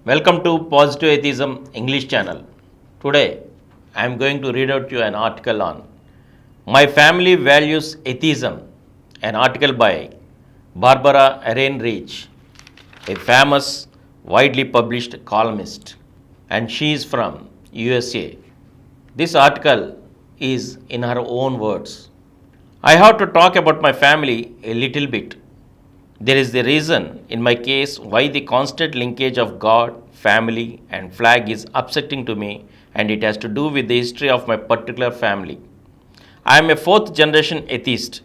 Welcome to Positive Atheism English channel. Today I am going to read out to you an article on My Family Values Atheism, an article by Barbara Ehrenreich, a famous, widely published columnist, and she is from USA. This article is in her own words. I have to talk about my family a little bit. There is the reason, in my case, why the constant linkage of God, family, and flag is upsetting to me, and it has to do with the history of my particular family. I am a fourth generation atheist.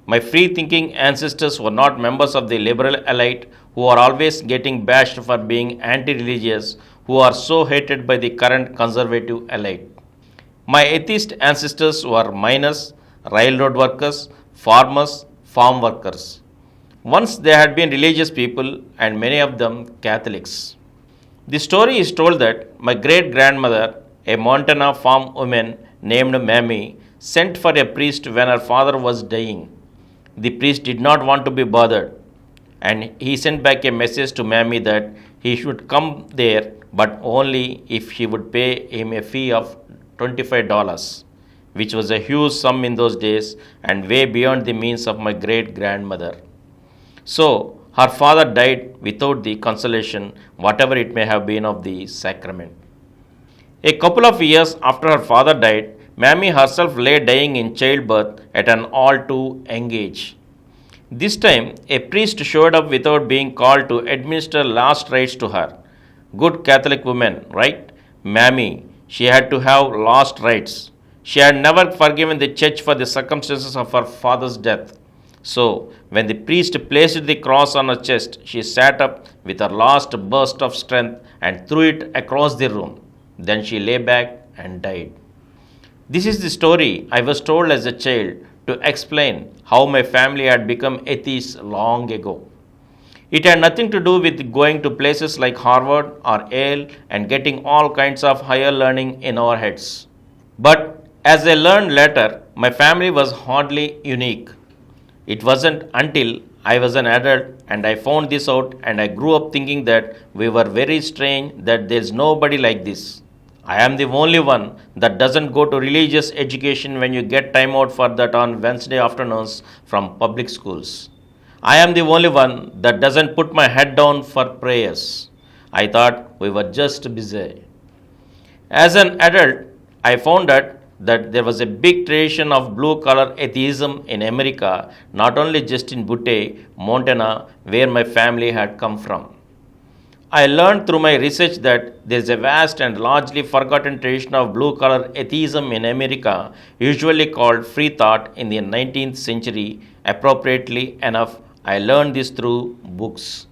My free thinking ancestors were not members of the liberal elite who are always getting bashed for being anti religious, who are so hated by the current conservative elite. My atheist ancestors were miners, railroad workers, farmers, farm workers. Once they had been religious people, and many of them Catholics. The story is told that my great grandmother, a Montana farm woman named Mammy, sent for a priest when her father was dying. The priest did not want to be bothered, and he sent back a message to Mammy that he should come there, but only if she would pay him a fee of $25, which was a huge sum in those days and way beyond the means of my great grandmother. So, her father died without the consolation, whatever it may have been, of the sacrament. A couple of years after her father died, Mammy herself lay dying in childbirth at an all too young age. This time, a priest showed up without being called to administer last rites to her. Good Catholic woman, right? Mammy, she had to have last rites. She had never forgiven the church for the circumstances of her father's death. So, when the priest placed the cross on her chest, she sat up with her last burst of strength and threw it across the room. Then she lay back and died. This is the story I was told as a child to explain how my family had become atheists long ago. It had nothing to do with going to places like Harvard or Yale and getting all kinds of higher learning in our heads. But as I learned later, my family was hardly unique. It wasn't until I was an adult and I found this out and I grew up thinking that we were very strange, that there's nobody like this. I am the only one that doesn't go to religious education when you get time out for that on Wednesday afternoons from public schools. I am the only one that doesn't put my head down for prayers. I thought we were just busy. As an adult, I found out that there was a big tradition of blue collar atheism in America, not only just in Butte, Montana, where my family had come from. I learned through my research that there is a vast and largely forgotten tradition of blue collar atheism in America, usually called free thought in the 19th century. Appropriately enough, I learned this through books.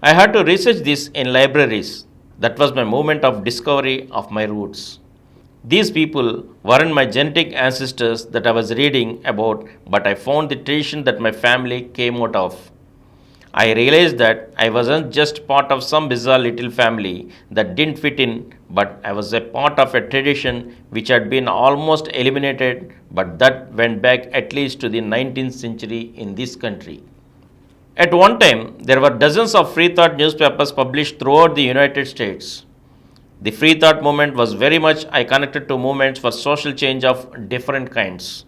I had to research this in libraries. That was my moment of discovery of my roots. These people weren't my genetic ancestors that I was reading about, but I found the tradition that my family came out of. I realized that I wasn't just part of some bizarre little family that didn't fit in, but I was a part of a tradition which had been almost eliminated, but that went back at least to the 19th century in this country. At one time, there were dozens of free thought newspapers published throughout the United States. The free thought movement was very much connected to movements for social change of different kinds.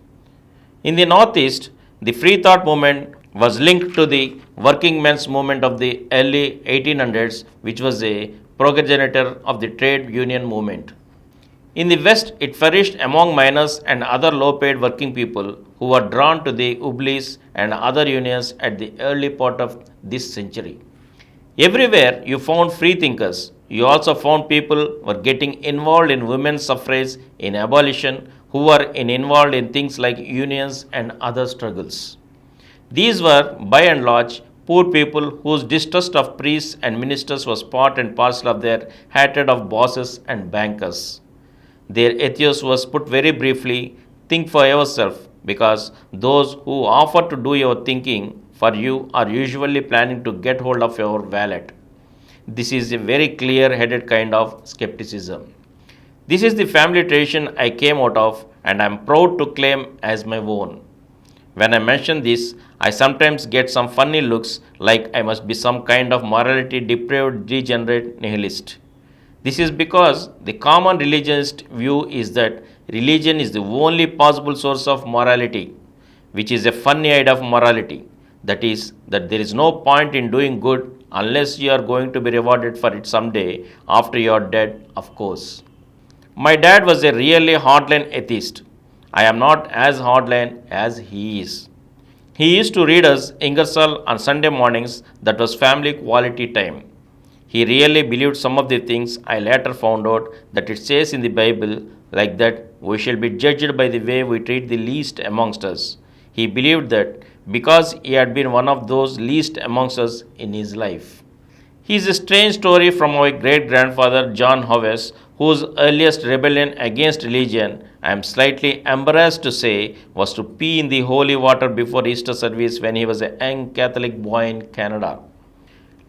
In the Northeast, the free thought movement was linked to the working men's movement of the early 1800s, which was a progenitor of the trade union movement. In the West, it flourished among miners and other low-paid working people who were drawn to the Ublis and other unions at the early part of this century. Everywhere you found free thinkers. You also found people were getting involved in women's suffrage, in abolition, who were involved in things like unions and other struggles. These were, by and large, poor people whose distrust of priests and ministers was part and parcel of their hatred of bosses and bankers. Their ethos was put very briefly, think for yourself, because those who offer to do your thinking for you are usually planning to get hold of your wallet. This is a very clear-headed kind of skepticism. This is the family tradition I came out of and I am proud to claim as my own. When I mention this, I sometimes get some funny looks like I must be some kind of morality depraved degenerate nihilist. This is because the common religionist view is that religion is the only possible source of morality, which is a funny idea of morality. That is, that there is no point in doing good unless you are going to be rewarded for it someday after you are dead, of course. My dad was a really hardline atheist. I am not as hardline as he is. He used to read us Ingersoll on Sunday mornings, that was family quality time. He really believed some of the things I later found out that it says in the Bible, like that we shall be judged by the way we treat the least amongst us. He believed that because he had been one of those least amongst us in his life. He is a strange story from our great grandfather John Howes, whose earliest rebellion against religion, I am slightly embarrassed to say, was to pee in the holy water before Easter service when he was a young Catholic boy in Canada.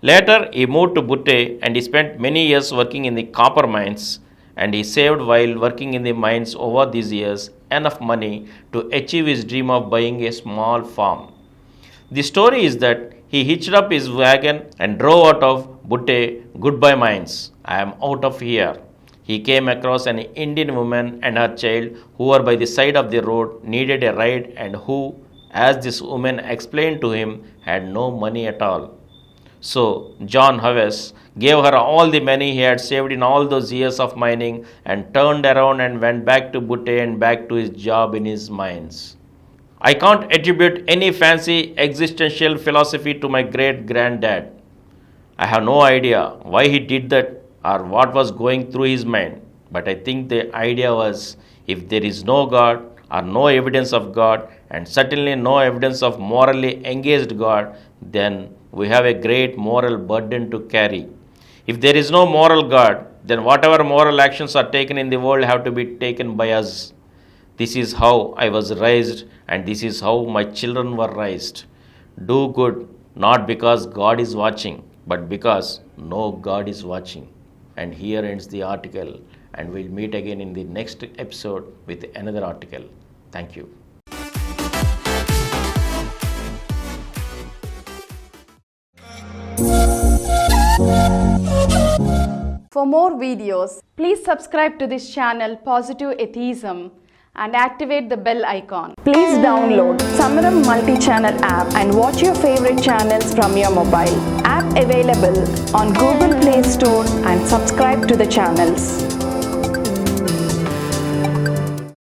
Later, he moved to Butte and he spent many years working in the copper mines, and he saved while working in the mines over these years enough money to achieve his dream of buying a small farm. The story is that he hitched up his wagon and drove out of Butte. Goodbye mines, I am out of here. He came across an Indian woman and her child who were by the side of the road, needed a ride, and who, as this woman explained to him, had no money at all. So John Howes gave her all the money he had saved in all those years of mining and turned around and went back to Butte and back to his job in his mines. I can't attribute any fancy existential philosophy to my great granddad. I have no idea why he did that or what was going through his mind, but I think the idea was if there is no God or no evidence of God, and certainly no evidence of morally engaged God, then we have a great moral burden to carry. If there is no moral God, then whatever moral actions are taken in the world have to be taken by us. This is how I was raised, and this is how my children were raised. Do good, not because God is watching, but because no God is watching. And here ends the article, and we'll meet again in the next episode with another article. Thank you. For more videos, please subscribe to this channel Positive Atheism and activate the bell icon. Please download Samaram multi-channel app and watch your favorite channels from your mobile. App available on Google Play Store and subscribe to the channels.